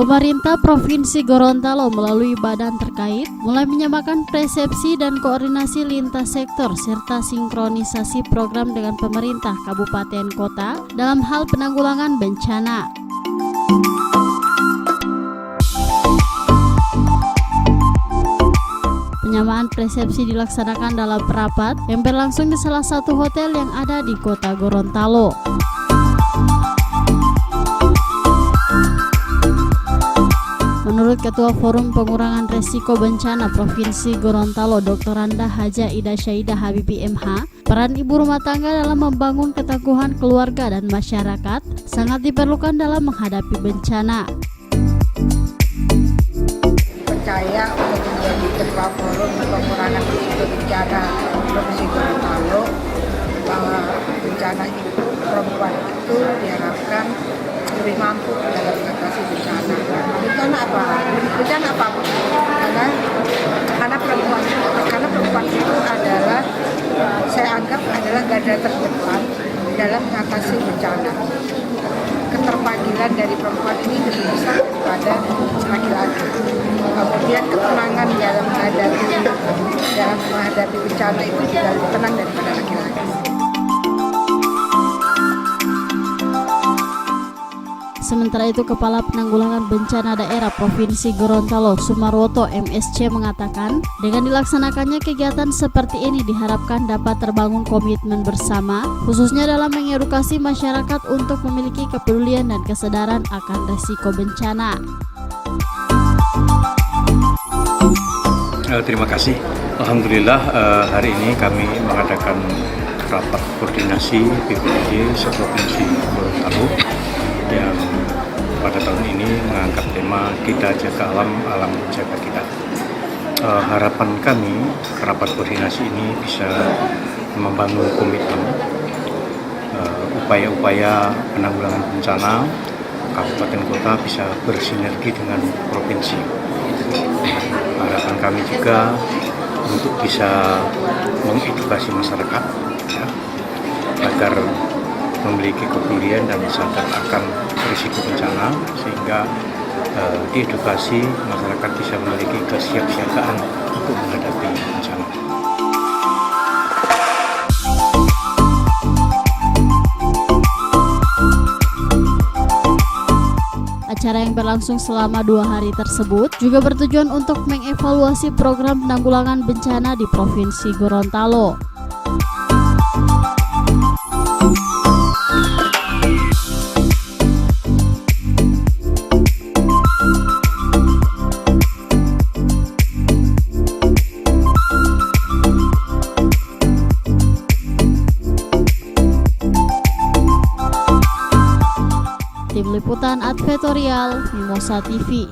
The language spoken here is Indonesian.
Pemerintah Provinsi Gorontalo melalui badan terkait mulai menyamakan persepsi dan koordinasi lintas sektor serta sinkronisasi program dengan pemerintah kabupaten kota dalam hal penanggulangan bencana. Penyamaan persepsi dilaksanakan dalam rapat yang berlangsung di salah satu hotel yang ada di kota Gorontalo. Menurut Ketua Forum Pengurangan Resiko Bencana Provinsi Gorontalo, Dr. Randa Haja Ida Syaidah Habibi MH, peran ibu rumah tangga dalam membangun ketangguhan keluarga dan masyarakat sangat diperlukan dalam menghadapi bencana. Percaya untuk menjadi Ketua Forum Pengurangan Risiko Bencana Provinsi Gorontalo, bahwa bencana itu, perempuan itu diharapkan lebih mampu dalam mengatasi bencana. Bencana apa? Bencana apapun. Karena perempuan itu adalah, saya anggap adalah garda terdepan dalam mengatasi bencana. Keterpanggilan dari perempuan ini lebih besar daripada laki-laki. Kemudian ketenangan dalam menghadapi bencana itu juga lebih tenang daripada laki-laki. Sementara itu, Kepala Penanggulangan Bencana Daerah Provinsi Gorontalo, Sumarwoto MSC mengatakan, dengan dilaksanakannya kegiatan seperti ini diharapkan dapat terbangun komitmen bersama, khususnya dalam mengedukasi masyarakat untuk memiliki kepedulian dan kesadaran akan risiko bencana. Terima kasih. Alhamdulillah hari ini kami mengadakan rapat koordinasi BPBD se-Provinsi Gorontalo yang pada tahun ini mengangkat tema Kita Jaga Alam, Alam Jaga Kita. Harapan kami rapat koordinasi ini bisa membangun komitmen upaya-upaya penanggulangan bencana kabupaten kota bisa bersinergi dengan provinsi. Harapan kami juga untuk bisa mengedukasi masyarakat ya, agar memiliki kepedulian dan sadar akan risiko bencana, sehingga diedukasi masyarakat bisa memiliki kesiapsiagaan untuk menghadapi bencana. Acara yang berlangsung selama 2 hari tersebut juga bertujuan untuk mengevaluasi program penanggulangan bencana di Provinsi Gorontalo. Tim Liputan Advertorial Mimosa TV.